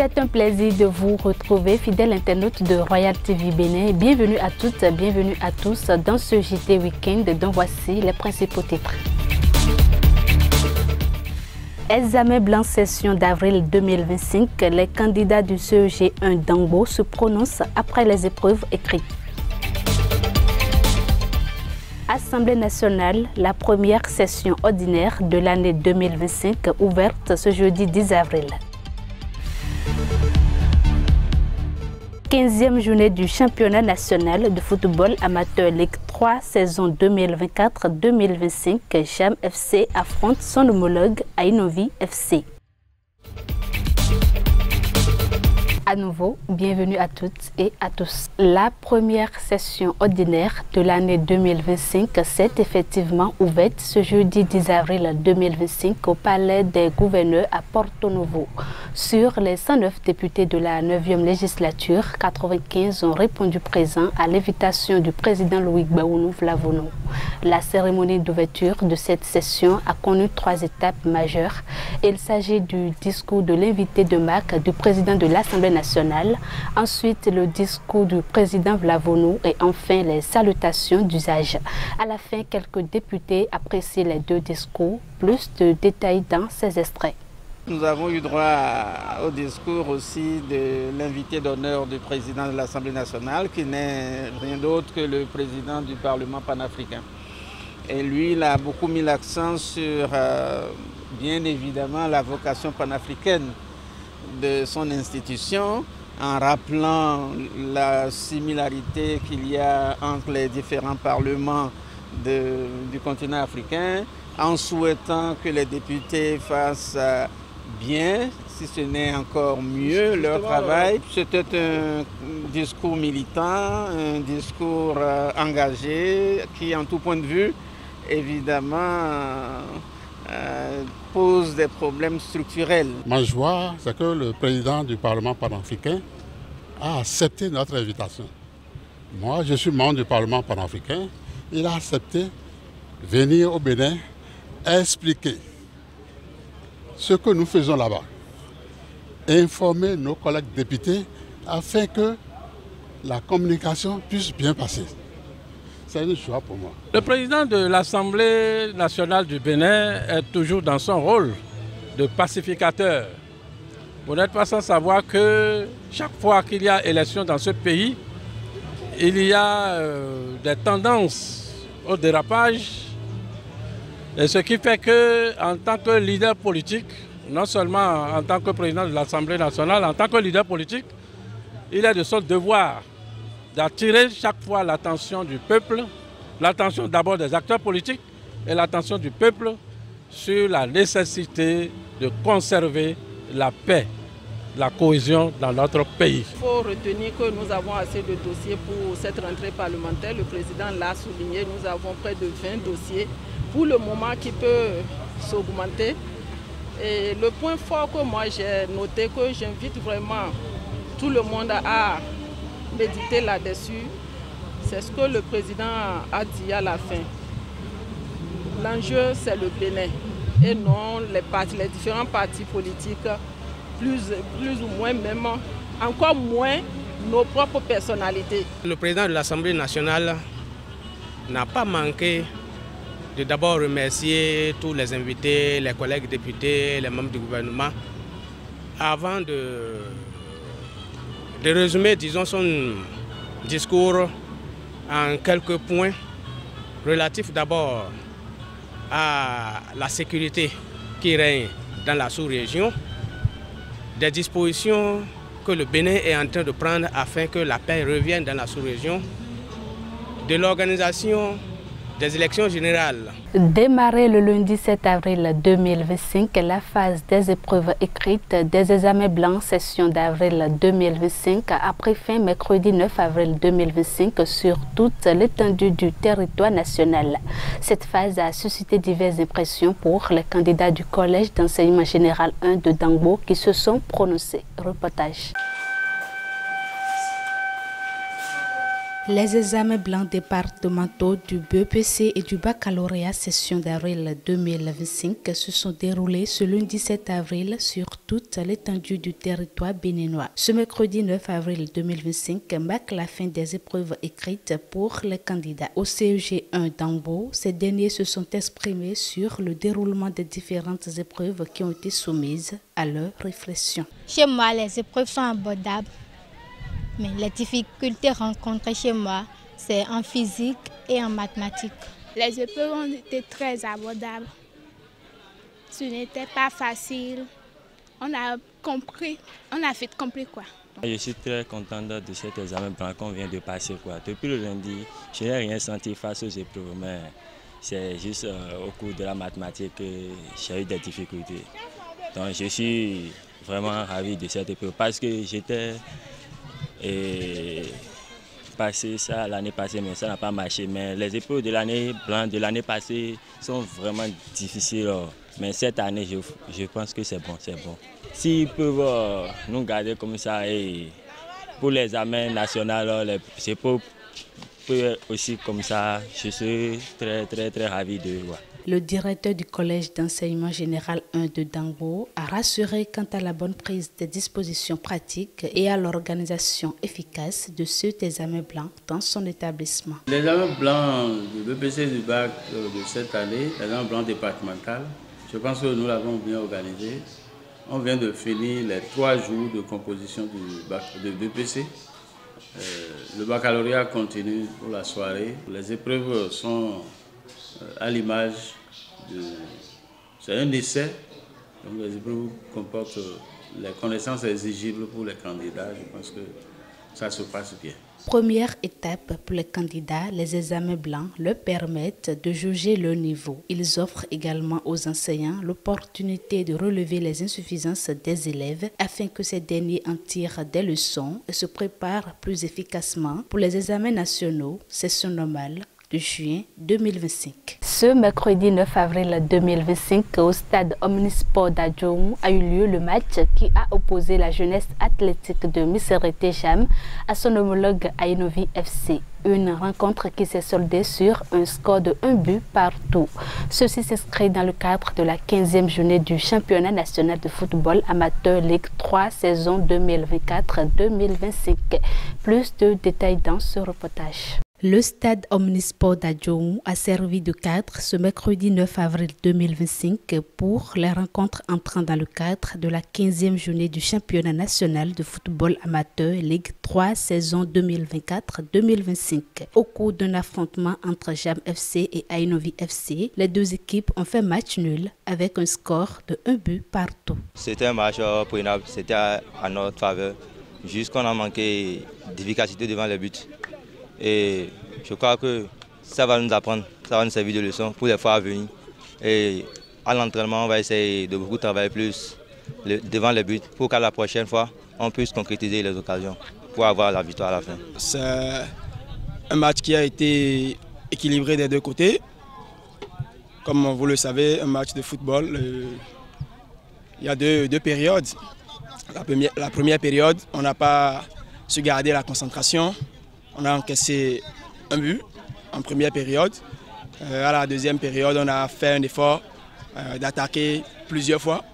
C'est un plaisir de vous retrouver, fidèles internautes de Royal TV Bénin. Bienvenue à toutes, bienvenue à tous dans ce JT Week-end dont voici les principaux titres. Examen blanc session d'avril 2025, les candidats du CEG 1 d'Angbo se prononcent après les épreuves écrites. Assemblée nationale, la première session ordinaire de l'année 2025 ouverte ce jeudi 10 avril. 15e journée du championnat national de football amateur Ligue 3 saison 2024-2025. Jam FC affronte son homologue Ainovi FC. À nouveau, bienvenue à toutes et à tous. La première session ordinaire de l'année 2025 s'est effectivement ouverte ce jeudi 10 avril 2025 au Palais des Gouverneurs à Porto Novo. Sur les 109 députés de la 9e législature, 95 ont répondu présents à l'invitation du président Louis Gbagbo Vlavono. La cérémonie d'ouverture de cette session a connu 3 étapes majeures. Il s'agit du discours de l'invité de marque du président de l'Assemblée nationale, ensuite le discours du président Vlavono et enfin les salutations d'usage. À la fin, quelques députés apprécient les 2 discours, plus de détails dans ces extraits. Nous avons eu droit au discours aussi de l'invité d'honneur du président de l'Assemblée nationale, qui n'est rien d'autre que le président du Parlement panafricain. Et lui, il a beaucoup mis l'accent sur, bien évidemment, la vocation panafricaine de son institution, en rappelant la similarité qu'il y a entre les différents parlements du continent africain, en souhaitant que les députés fassent bien, si ce n'est encore mieux, leur travail. C'était un discours militant, un discours engagé, qui, en tout point de vue, évidemment, pose des problèmes structurels. Ma joie, c'est que le président du Parlement panafricain a accepté notre invitation. Moi, je suis membre du Parlement panafricain. Il a accepté de venir au Bénin expliquer ce que nous faisons là-bas, informer nos collègues députés afin que la communication puisse bien passer. C'est une joie pour moi. Le président de l'Assemblée nationale du Bénin est toujours dans son rôle de pacificateur. Vous n'êtes pas sans savoir que chaque fois qu'il y a élection dans ce pays, il y a des tendances au dérapage. Et ce qui fait qu'en tant que leader politique, non seulement en tant que président de l'Assemblée nationale, en tant que leader politique, il est de son devoir d'attirer chaque fois l'attention du peuple, l'attention d'abord des acteurs politiques et l'attention du peuple sur la nécessité de conserver la paix, la cohésion dans notre pays. Il faut retenir que nous avons assez de dossiers pour cette rentrée parlementaire. Le président l'a souligné, nous avons près de 20 dossiers pour le moment qui peut s'augmenter. Et le point fort que moi j'ai noté, que j'invite vraiment tout le monde à méditer là-dessus, c'est ce que le président a dit à la fin. L'enjeu, c'est le Bénin et non les différents partis politiques, plus ou moins même, encore moins nos propres personnalités. Le président de l'Assemblée nationale n'a pas manqué de d'abord remercier tous les invités, les collègues députés, les membres du gouvernement, avant de résumer, disons, son discours en quelques points relatifs d'abord à la sécurité qui règne dans la sous-région, des dispositions que le Bénin est en train de prendre afin que la paix revienne dans la sous-région, de l'organisation des élections générales. Démarré le lundi 7 avril 2025, la phase des épreuves écrites des examens blancs session d'avril 2025 a pris fin mercredi 9 avril 2025 sur toute l'étendue du territoire national. Cette phase a suscité diverses impressions pour les candidats du Collège d'enseignement général 1 de Dangbo qui se sont prononcés. Reportage. Les examens blancs départementaux du BEPC et du baccalauréat session d'avril 2025 se sont déroulés ce lundi 7 avril sur toute l'étendue du territoire béninois. Ce mercredi 9 avril 2025 marque la fin des épreuves écrites pour les candidats. Au CEG 1 d'Ambo, ces derniers se sont exprimés sur le déroulement des différentes épreuves qui ont été soumises à leur réflexion. Chez moi, les épreuves sont abordables. Mais les difficultés rencontrées chez moi, c'est en physique et en mathématiques. Les épreuves ont été très abordables. Ce n'était pas facile. On a vite compris quoi. Je suis très content de cet examen blanc qu'on vient de passer. Depuis le lundi, je n'ai rien senti face aux épreuves, mais c'est juste au cours de la mathématique que j'ai eu des difficultés. Donc je suis vraiment ravi de cette épreuve parce que j'étais passé ça l'année passée, mais ça n'a pas marché. Mais les épreuves de l'année blanche de l'année passée sont vraiment difficiles. Mais cette année, je pense que c'est bon, S'ils peuvent nous garder comme ça et pour l'examen national, les épreuves peuvent aussi comme ça, je suis très ravi de voir. Le directeur du collège d'enseignement général 1 de Dango a rassuré quant à la bonne prise des dispositions pratiques et à l'organisation efficace de cet examen blanc dans son établissement. L'examen blanc du BPC du bac de cette année, l'examen blanc départemental, je pense que nous l'avons bien organisé. On vient de finir les 3 jours de composition du bac de BPC. Le baccalauréat continue pour la soirée. Les épreuves sont à l'image de... C'est un essai, donc les épreuves comportent les connaissances exigibles pour les candidats. Je pense que ça se passe bien. Première étape pour les candidats, les examens blancs leur permettent de juger leur niveau. Ils offrent également aux enseignants l'opportunité de relever les insuffisances des élèves afin que ces derniers en tirent des leçons et se préparent plus efficacement pour les examens nationaux, session normale, de juin 2025. Ce mercredi 9 avril 2025, au stade Omnisport d'Adjoum a eu lieu le match qui a opposé la jeunesse athlétique de Misserete Jam à son homologue Ainovi FC. Une rencontre qui s'est soldée sur un score de 1 but partout. Ceci s'inscrit dans le cadre de la 15e journée du championnat national de football amateur Ligue 3 saison 2024-2025. Plus de détails dans ce reportage. Le stade Omnisport d'Adjoum a servi de cadre ce mercredi 9 avril 2025 pour les rencontres entrant dans le cadre de la 15e journée du championnat national de football amateur Ligue 3 saison 2024-2025. Au cours d'un affrontement entre Jam FC et Ainovi FC, les deux équipes ont fait match nul avec un score de 1 but partout. C'était un match prenable, c'était à notre faveur, juste qu'on a manqué d'efficacité devant les buts. Et je crois que ça va nous apprendre, ça va nous servir de leçon pour les fois à venir. Et à l'entraînement, on va essayer de beaucoup travailler plus devant les buts pour qu'à la prochaine fois, on puisse concrétiser les occasions pour avoir la victoire à la fin. C'est un match qui a été équilibré des deux côtés. Comme vous le savez, un match de football, il y a deux périodes. La première période, on n'a pas su garder la concentration. On a encaissé un but en première période. À la deuxième période, on a fait un effort d'attaquer plusieurs fois.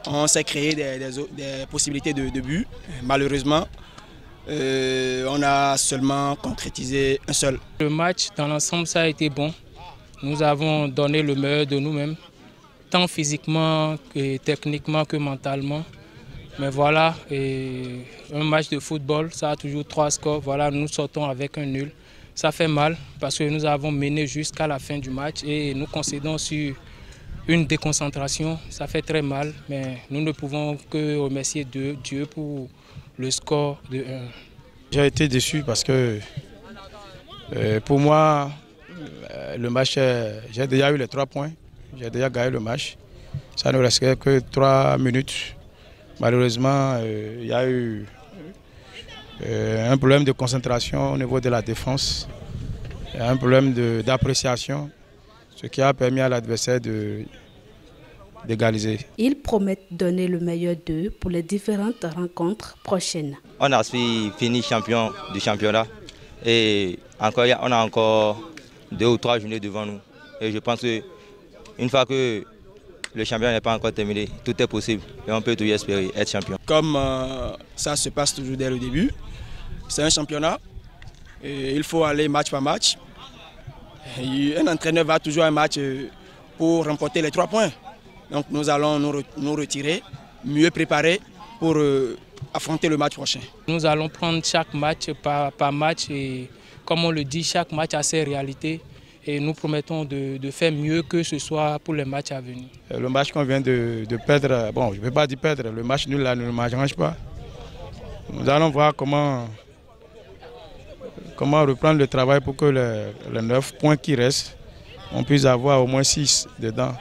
On s'est créé des possibilités de but. Malheureusement, on a seulement concrétisé un seul. Le match, dans l'ensemble, ça a été bon. Nous avons donné le meilleur de nous-mêmes, tant physiquement que techniquement que mentalement. Mais voilà, un match de football, ça a toujours 3 scores. Voilà, nous sortons avec un nul. Ça fait mal parce que nous avons mené jusqu'à la fin du match et nous concédons sur une déconcentration. Ça fait très mal, mais nous ne pouvons que remercier Dieu pour le score de 1. J'ai été déçu parce que pour moi, le match, j'ai déjà eu les 3 points. J'ai déjà gagné le match. Ça ne restait que 3 minutes. Malheureusement, il y a eu un problème de concentration au niveau de la défense, un problème d'appréciation, ce qui a permis à l'adversaire d'égaliser. Ils promettent donner le meilleur d'eux pour les différentes rencontres prochaines. On a fini champion du championnat Et encore, on a encore 2 ou 3 journées devant nous. Et je pense qu'une fois que le championnat n'est pas encore terminé, tout est possible et on peut toujours espérer être champion. Comme ça se passe toujours dès le début, c'est un championnat et il faut aller match par match. Et un entraîneur va toujours un match pour remporter les 3 points. Donc nous allons nous retirer, mieux préparer pour affronter le match prochain. Nous allons prendre chaque match par match et comme on le dit, chaque match a ses réalités. Et nous promettons de faire mieux que ce soit pour les matchs à venir. Le match qu'on vient de perdre, bon, je ne vais pas dire perdre, le match nul là ne m'arrange pas. Nous allons voir comment reprendre le travail pour que les 9 points qui restent, on puisse avoir au moins 6 dedans,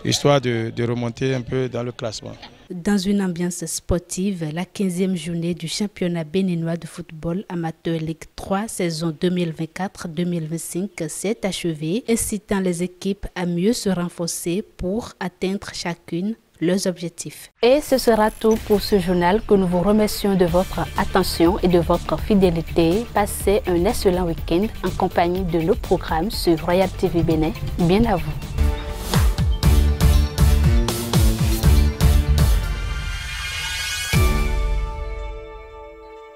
histoire de remonter un peu dans le classement. Dans une ambiance sportive, la 15e journée du championnat béninois de football amateur Ligue 3 saison 2024-2025 s'est achevée, incitant les équipes à mieux se renforcer pour atteindre chacune leurs objectifs. Et ce sera tout pour ce journal que nous vous remercions de votre attention et de votre fidélité. Passez un excellent week-end en compagnie de nos programmes sur Royal TV Bénin. Bien à vous.